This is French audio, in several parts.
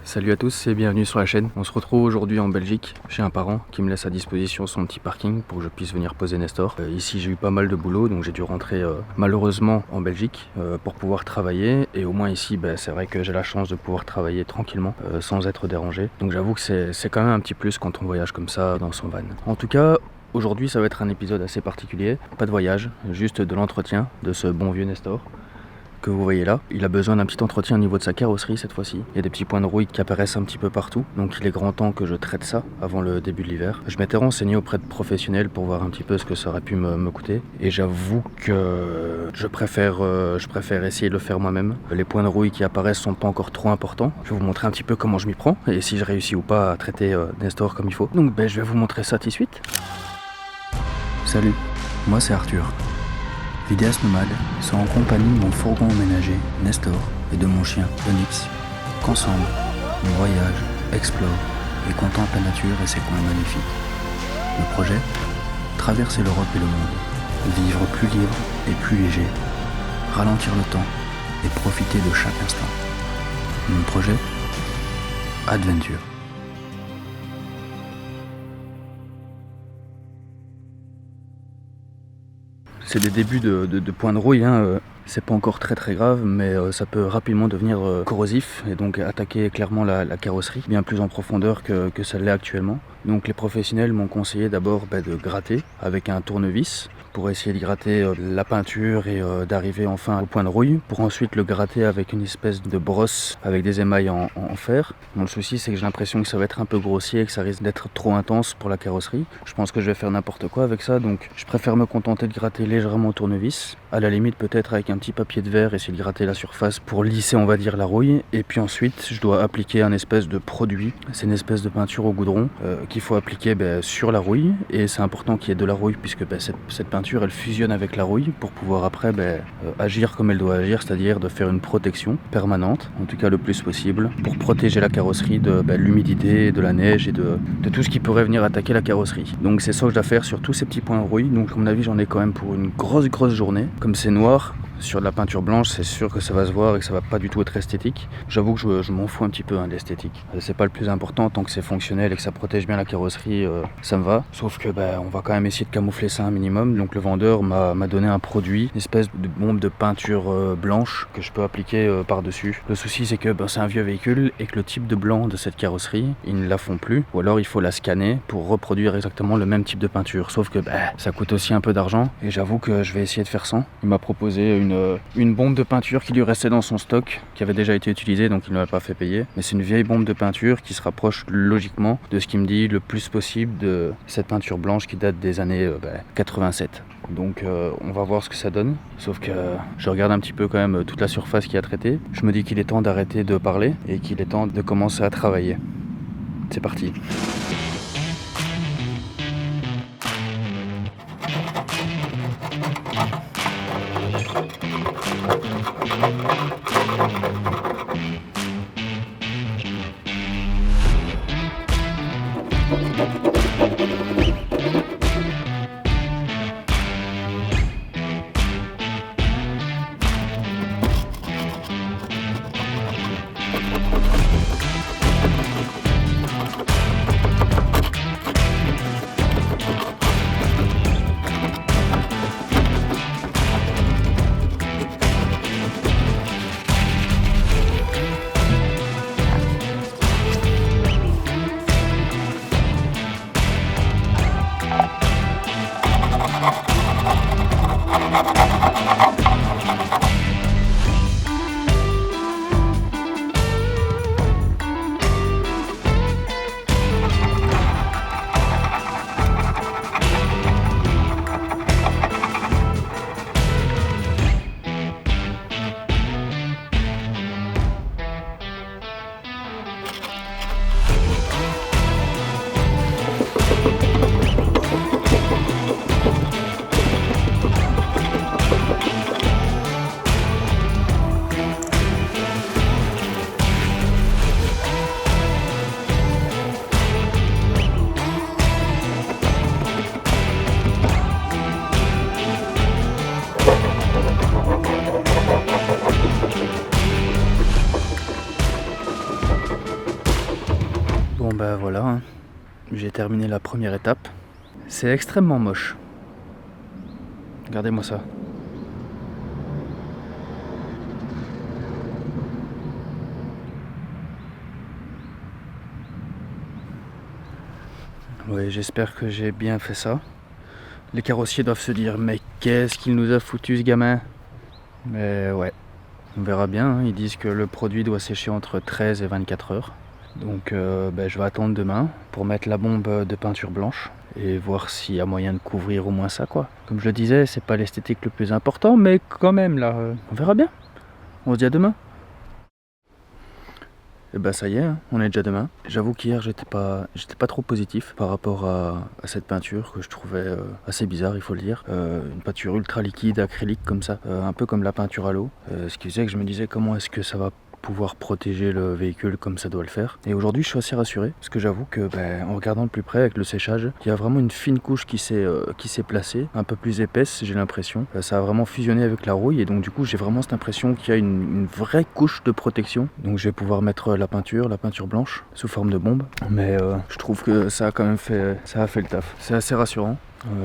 Salut à tous et bienvenue sur la chaîne. On se retrouve aujourd'hui en Belgique chez un parent qui me laisse à disposition son petit parking pour que je puisse venir poser Nestor. Ici j'ai eu pas mal de boulot donc j'ai dû rentrer malheureusement en Belgique pour pouvoir travailler, et au moins ici c'est vrai que j'ai la chance de pouvoir travailler tranquillement sans être dérangé. Donc j'avoue que c'est quand même un petit plus quand on voyage comme ça dans son van. En tout cas, aujourd'hui ça va être un épisode assez particulier. Pas de voyage, juste de l'entretien de ce bon vieux Nestor que vous voyez là. Il a besoin d'un petit entretien au niveau de sa carrosserie cette fois-ci. Il y a des petits points de rouille qui apparaissent un petit peu partout, donc il est grand temps que je traite ça avant le début de l'hiver. Je m'étais renseigné auprès de professionnels pour voir un petit peu ce que ça aurait pu me coûter, et j'avoue que je préfère essayer de le faire moi-même. Les points de rouille qui apparaissent sont pas encore trop importants. Je vais vous montrer un petit peu comment je m'y prends et si je réussis ou pas à traiter Nestor comme il faut. Donc je vais vous montrer ça tout de suite. Salut, moi c'est Arthur, vidéaste nomade, sont en compagnie de mon fourgon emménagé, Nestor, et de mon chien, Onyx, qu'ensemble, on voyage, explore et contemple la nature et ses coins magnifiques. Le projet ? Traverser l'Europe et le monde, vivre plus libre et plus léger, ralentir le temps et profiter de chaque instant. Mon projet ? Adventure. C'est des débuts de points de rouille, c'est pas encore très grave, mais ça peut rapidement devenir corrosif et donc attaquer clairement la carrosserie, bien plus en profondeur que ça l'est actuellement. Donc les professionnels m'ont conseillé d'abord de gratter avec un tournevis pour essayer de gratter la peinture et d'arriver enfin au point de rouille, pour ensuite le gratter avec une espèce de brosse avec des émails en fer. Bon, le souci c'est que j'ai l'impression que ça va être un peu grossier et que ça risque d'être trop intense pour la carrosserie. Je pense que je vais faire n'importe quoi avec ça, donc je préfère me contenter de gratter légèrement au tournevis, à la limite peut-être avec un petit papier de verre, essayer de gratter la surface pour lisser on va dire la rouille, et puis ensuite je dois appliquer un espèce de produit, c'est une espèce de peinture au goudron qu'il faut appliquer sur la rouille, et c'est important qu'il y ait de la rouille puisque cette peinture elle fusionne avec la rouille pour pouvoir après agir comme elle doit agir, c'est-à-dire de faire une protection permanente, en tout cas le plus possible, pour protéger la carrosserie de l'humidité, de la neige et de tout ce qui pourrait venir attaquer la carrosserie. Donc c'est ça que je dois faire sur tous ces petits points de rouille, donc à mon avis j'en ai quand même pour une grosse journée. Comme c'est noir sur de la peinture blanche, c'est sûr que ça va se voir et que ça va pas du tout être esthétique. J'avoue que je m'en fous un petit peu d'esthétique. C'est pas le plus important, tant que c'est fonctionnel et que ça protège bien la carrosserie, ça me va. Sauf que on va quand même essayer de camoufler ça un minimum. Donc le vendeur m'a donné un produit, une espèce de bombe de peinture blanche que je peux appliquer par-dessus. Le souci c'est que c'est un vieux véhicule et que le type de blanc de cette carrosserie, ils ne la font plus, ou alors il faut la scanner pour reproduire exactement le même type de peinture. Sauf que ça coûte aussi un peu d'argent et j'avoue que je vais essayer de faire sans. Il m'a proposé une bombe de peinture qui lui restait dans son stock, qui avait déjà été utilisée, donc il ne m'a pas fait payer. Mais c'est une vieille bombe de peinture qui se rapproche logiquement de ce qu'il me dit le plus possible de cette peinture blanche qui date des années 87. Donc on va voir ce que ça donne. Sauf que je regarde un petit peu quand même toute la surface qui a traité. Je me dis qu'il est temps d'arrêter de parler et qu'il est temps de commencer à travailler. C'est parti. Bon bah voilà, hein. J'ai terminé la première étape. C'est extrêmement moche. Regardez-moi ça. Oui, j'espère que j'ai bien fait ça. Les carrossiers doivent se dire, mais qu'est-ce qu'il nous a foutu ce gamin? Mais ouais, on verra bien, hein. Ils disent que le produit doit sécher entre 13 et 24 heures. Donc je vais attendre demain pour mettre la bombe de peinture blanche et voir s'il y a moyen de couvrir au moins ça, quoi. Comme je le disais, c'est pas l'esthétique le plus important, mais quand même là, on verra bien. On se dit à demain. Et bah ça y est, hein, on est déjà demain. J'avoue qu'hier j'étais pas trop positif par rapport à cette peinture que je trouvais assez bizarre, il faut le dire. Une peinture ultra liquide, acrylique comme ça, un peu comme la peinture à l'eau. Ce qui faisait que je me disais comment est-ce que ça va pouvoir protéger le véhicule comme ça doit le faire. Et aujourd'hui je suis assez rassuré parce que j'avoue que en regardant de plus près avec le séchage, il y a vraiment une fine couche qui s'est placée, un peu plus épaisse j'ai l'impression. Ça a vraiment fusionné avec la rouille et donc du coup j'ai vraiment cette impression qu'il y a une vraie couche de protection. Donc je vais pouvoir mettre la peinture blanche sous forme de bombe. Mais je trouve que ça a quand même fait le taf. C'est assez rassurant.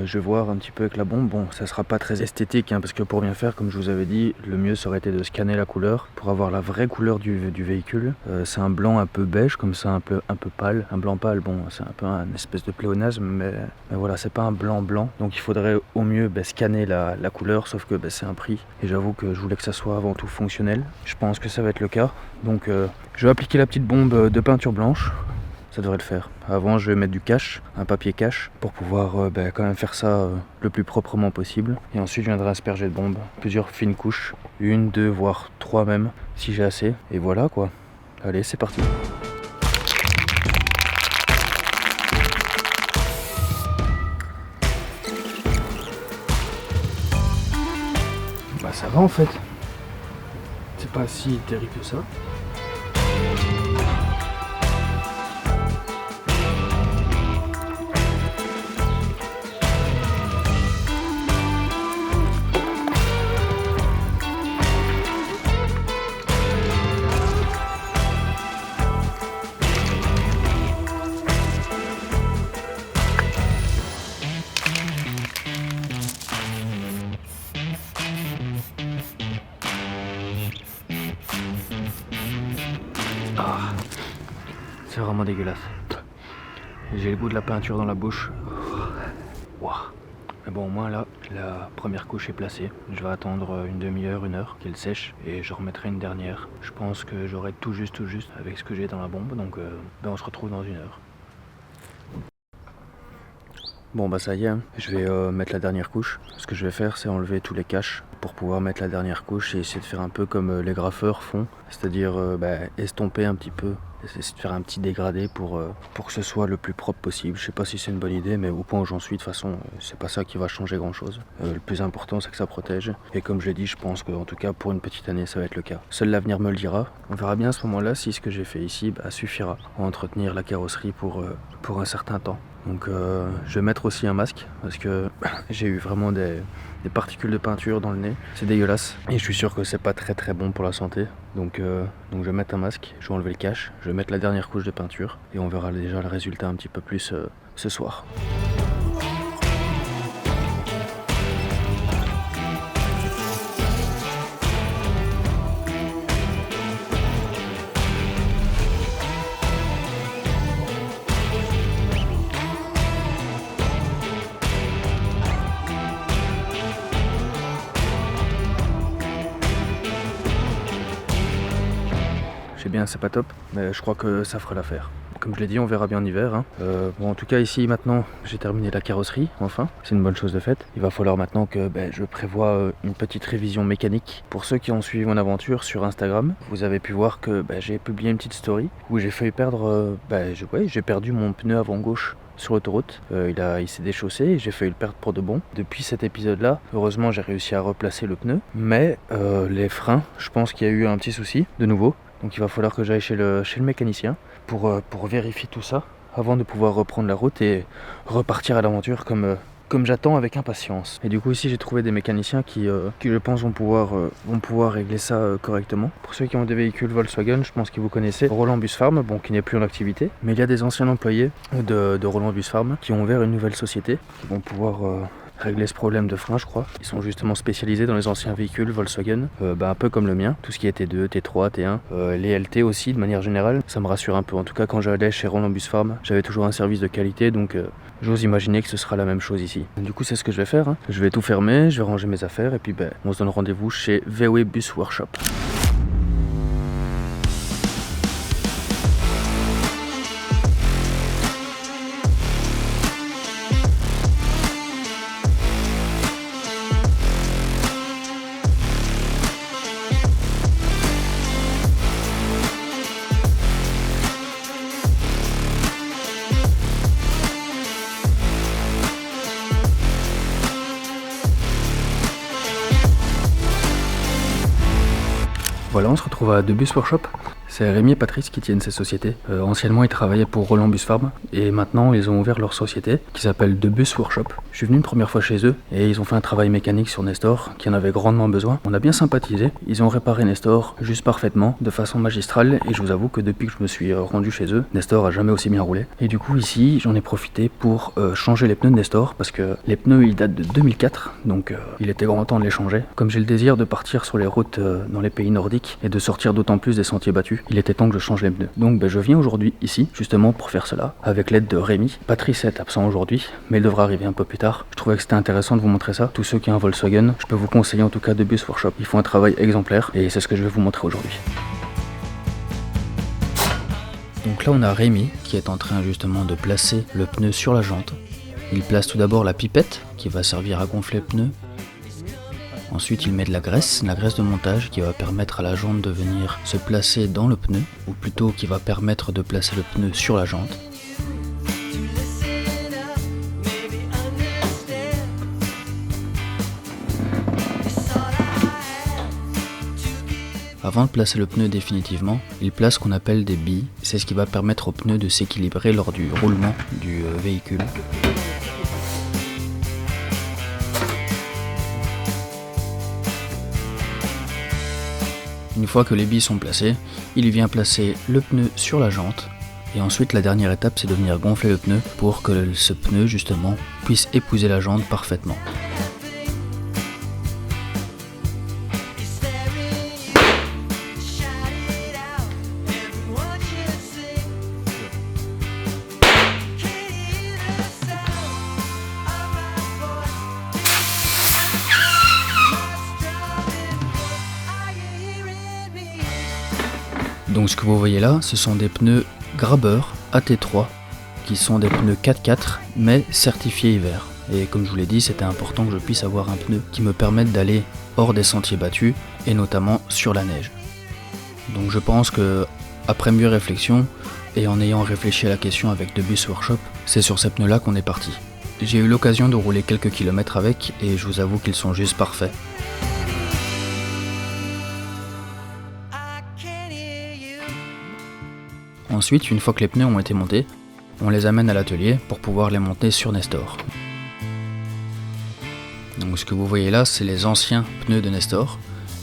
Je vais voir un petit peu avec la bombe. Bon, ça sera pas très esthétique hein, parce que pour bien faire, comme je vous avais dit, le mieux ça aurait été de scanner la couleur pour avoir la vraie couleur du véhicule. C'est un blanc un peu beige comme ça, un peu pâle, un blanc pâle. Bon, c'est un peu un espèce de pléonasme, mais voilà, c'est pas un blanc blanc. Donc il faudrait au mieux scanner la couleur, sauf que c'est un prix. Et j'avoue que je voulais que ça soit avant tout fonctionnel. Je pense que ça va être le cas. Donc je vais appliquer la petite bombe de peinture blanche. Ça devrait le faire. Avant, je vais mettre du cache, un papier cache, pour pouvoir quand même faire ça le plus proprement possible. Et ensuite, je viendrai asperger de bombes, plusieurs fines couches, 1, 2, voire 3 même, si j'ai assez. Et voilà quoi. Allez, c'est parti. Bah ça va en fait. C'est pas si terrible que ça. C'est vraiment dégueulasse. J'ai le goût de la peinture dans la bouche. Wow. Mais bon, au moins là, la première couche est placée. Je vais attendre une demi-heure, 1 heure qu'elle sèche et je remettrai une dernière. Je pense que j'aurai tout juste avec ce que j'ai dans la bombe. Donc on se retrouve dans 1 heure. Bon bah ça y est, hein. Je vais mettre la dernière couche. Ce que je vais faire c'est enlever tous les caches pour pouvoir mettre la dernière couche et essayer de faire un peu comme les graffeurs font. C'est-à-dire estomper un petit peu, essayer de faire un petit dégradé pour que ce soit le plus propre possible. Je sais pas si c'est une bonne idée mais au point où j'en suis de toute façon c'est pas ça qui va changer grand chose. Le plus important c'est que ça protège et comme je l'ai dit je pense qu'en tout cas pour une petite année ça va être le cas. Seul l'avenir me le dira. On verra bien à ce moment là si ce que j'ai fait ici suffira à entretenir la carrosserie pour un certain temps. Donc je vais mettre aussi un masque parce que j'ai eu vraiment des particules de peinture dans le nez. C'est dégueulasse et je suis sûr que c'est pas très très bon pour la santé. Donc je vais mettre un masque, je vais enlever le cache, je vais mettre la dernière couche de peinture et on verra déjà le résultat un petit peu plus ce soir. Je sais bien, c'est pas top, mais je crois que ça fera l'affaire. Comme je l'ai dit, on verra bien en hiver. Hein. Bon, en tout cas, ici, maintenant, j'ai terminé la carrosserie, enfin. C'est une bonne chose de faite. Il va falloir maintenant que je prévoie une petite révision mécanique. Pour ceux qui ont suivi mon aventure sur Instagram, vous avez pu voir que j'ai publié une petite story où j'ai failli perdre... j'ai perdu mon pneu avant gauche sur l'autoroute. Il s'est déchaussé et j'ai failli le perdre pour de bon. Depuis cet épisode-là, heureusement, j'ai réussi à replacer le pneu. Mais les freins, je pense qu'il y a eu un petit souci, de nouveau. Donc il va falloir que j'aille chez le mécanicien pour vérifier tout ça avant de pouvoir reprendre la route et repartir à l'aventure comme comme j'attends avec impatience. Et du coup ici j'ai trouvé des mécaniciens qui je pense vont pouvoir régler ça correctement. Pour ceux qui ont des véhicules Volkswagen, je pense que vous connaissez Roland Bus Farm, bon qui n'est plus en activité, mais il y a des anciens employés de Roland Bus Farm qui ont ouvert une nouvelle société, qui vont pouvoir régler ce problème de frein, je crois. Ils sont justement spécialisés dans les anciens véhicules Volkswagen, un peu comme le mien, tout ce qui est T2, T3, T1, les LT aussi de manière générale. Ça me rassure un peu, en tout cas quand j'allais chez Roland Bus Farm, j'avais toujours un service de qualité, donc j'ose imaginer que ce sera la même chose ici. Du coup c'est ce que je vais faire, hein. Je vais tout fermer, je vais ranger mes affaires et puis on se donne rendez-vous chez VW Bus Workshop. Voilà, on se retrouve à The Bus Workshop. C'est Rémi et Patrice qui tiennent ces sociétés. Anciennement, ils travaillaient pour Roland Bus Farm et maintenant, ils ont ouvert leur société qui s'appelle The Bus Workshop. Je suis venu une première fois chez eux et ils ont fait un travail mécanique sur Nestor qui en avait grandement besoin. On a bien sympathisé. Ils ont réparé Nestor juste parfaitement, de façon magistrale, et je vous avoue que depuis que je me suis rendu chez eux, Nestor a jamais aussi bien roulé. Et du coup, ici, j'en ai profité pour changer les pneus de Nestor parce que les pneus, ils datent de 2004, donc il était grand temps de les changer. Comme j'ai le désir de partir sur les routes dans les pays nordiques et de sortir d'autant plus des sentiers battus, il était temps que je change les pneus. Donc je viens aujourd'hui ici, justement pour faire cela, avec l'aide de Rémi. Patrice est absent aujourd'hui, mais il devra arriver un peu plus tard. Je trouvais que c'était intéressant de vous montrer ça. Tous ceux qui ont un Volkswagen, je peux vous conseiller en tout cas The Bus Workshop. Ils font un travail exemplaire et c'est ce que je vais vous montrer aujourd'hui. Donc là on a Rémi qui est en train justement de placer le pneu sur la jante. Il place tout d'abord la pipette qui va servir à gonfler le pneu. Ensuite, il met de la graisse de montage qui va permettre à la jante de venir se placer dans le pneu, ou plutôt qui va permettre de placer le pneu sur la jante. Avant de placer le pneu définitivement, il place ce qu'on appelle des billes. C'est ce qui va permettre au pneu de s'équilibrer lors du roulement du véhicule. Une fois que les billes sont placées, il vient placer le pneu sur la jante. Et ensuite, la dernière étape, c'est de venir gonfler le pneu pour que ce pneu, justement, puisse épouser la jante parfaitement. Donc ce que vous voyez là, ce sont des pneus Grabber AT3 qui sont des pneus 4x4 mais certifiés hiver. Et comme je vous l'ai dit, c'était important que je puisse avoir un pneu qui me permette d'aller hors des sentiers battus et notamment sur la neige. Donc je pense que après mieux réflexion et en ayant réfléchi à la question avec The Bus Workshop, c'est sur ces pneus là qu'on est parti. J'ai eu l'occasion de rouler quelques kilomètres avec et je vous avoue qu'ils sont juste parfaits. Ensuite, une fois que les pneus ont été montés, on les amène à l'atelier pour pouvoir les monter sur Nestor. Donc ce que vous voyez là, c'est les anciens pneus de Nestor,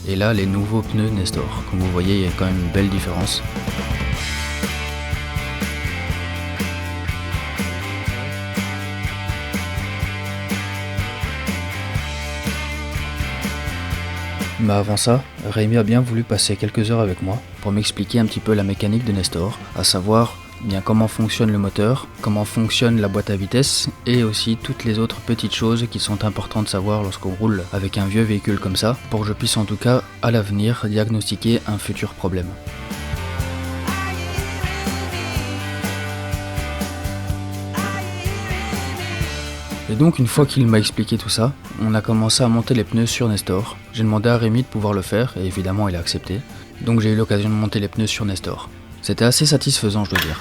et là les nouveaux pneus Nestor. Comme vous voyez, il y a quand même une belle différence. Mais avant ça, Rémi a bien voulu passer quelques heures avec moi pour m'expliquer un petit peu la mécanique de Nestor, à savoir bien comment fonctionne le moteur, comment fonctionne la boîte à vitesse et aussi toutes les autres petites choses qui sont importantes de savoir lorsqu'on roule avec un vieux véhicule comme ça, pour que je puisse en tout cas à l'avenir diagnostiquer un futur problème. Et donc une fois qu'il m'a expliqué tout ça, on a commencé à monter les pneus sur Nestor. J'ai demandé à Rémi de pouvoir le faire et évidemment il a accepté. Donc j'ai eu l'occasion de monter les pneus sur Nestor. C'était assez satisfaisant, je dois dire.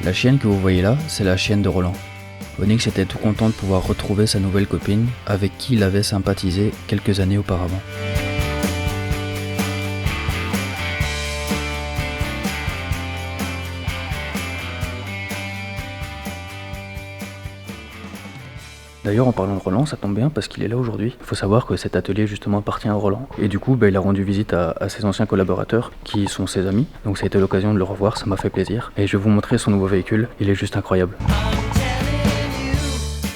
La chienne que vous voyez là, c'est la chienne de Roland. Onyx était tout content de pouvoir retrouver sa nouvelle copine avec qui il avait sympathisé quelques années auparavant. D'ailleurs, en parlant de Roland, ça tombe bien parce qu'il est là aujourd'hui. Il faut savoir que cet atelier justement appartient à Roland. Et du coup, il a rendu visite à ses anciens collaborateurs qui sont ses amis. Donc ça a été l'occasion de le revoir, ça m'a fait plaisir. Et je vais vous montrer son nouveau véhicule, il est juste incroyable.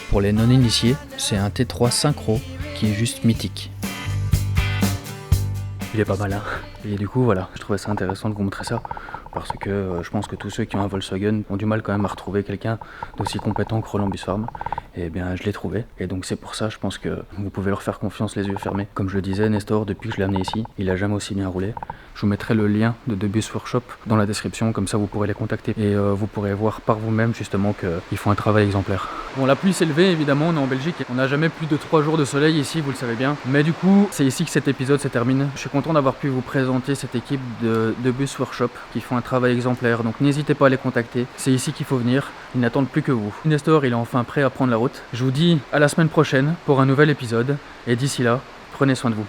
Pour les non-initiés, c'est un T3 Synchro qui est juste mythique. Il est pas mal, hein. Et du coup, voilà, je trouvais ça intéressant de vous montrer ça. Parce que je pense que tous ceux qui ont un Volkswagen ont du mal quand même à retrouver quelqu'un d'aussi compétent que Roland Bussfarm. Et bien je l'ai trouvé. Et donc c'est pour ça, je pense que vous pouvez leur faire confiance les yeux fermés. Comme je le disais, Nestor, depuis que je l'ai amené ici, il a jamais aussi bien roulé. Je vous mettrai le lien de Debus Workshop dans la description, comme ça vous pourrez les contacter. Et vous pourrez voir par vous-même justement qu'ils font un travail exemplaire. Bon, la pluie s'est levée, évidemment, on est en Belgique. On n'a jamais plus de 3 jours de soleil ici, vous le savez bien. Mais du coup, c'est ici que cet épisode se termine. Je suis content d'avoir pu vous présenter cette équipe de Debus Workshop qui font un travail exemplaire. Donc n'hésitez pas à les contacter. C'est ici qu'il faut venir. Ils n'attendent plus que vous. Nestor, il est enfin prêt à prendre la route. Je vous dis à la semaine prochaine pour un nouvel épisode. Et d'ici là, prenez soin de vous.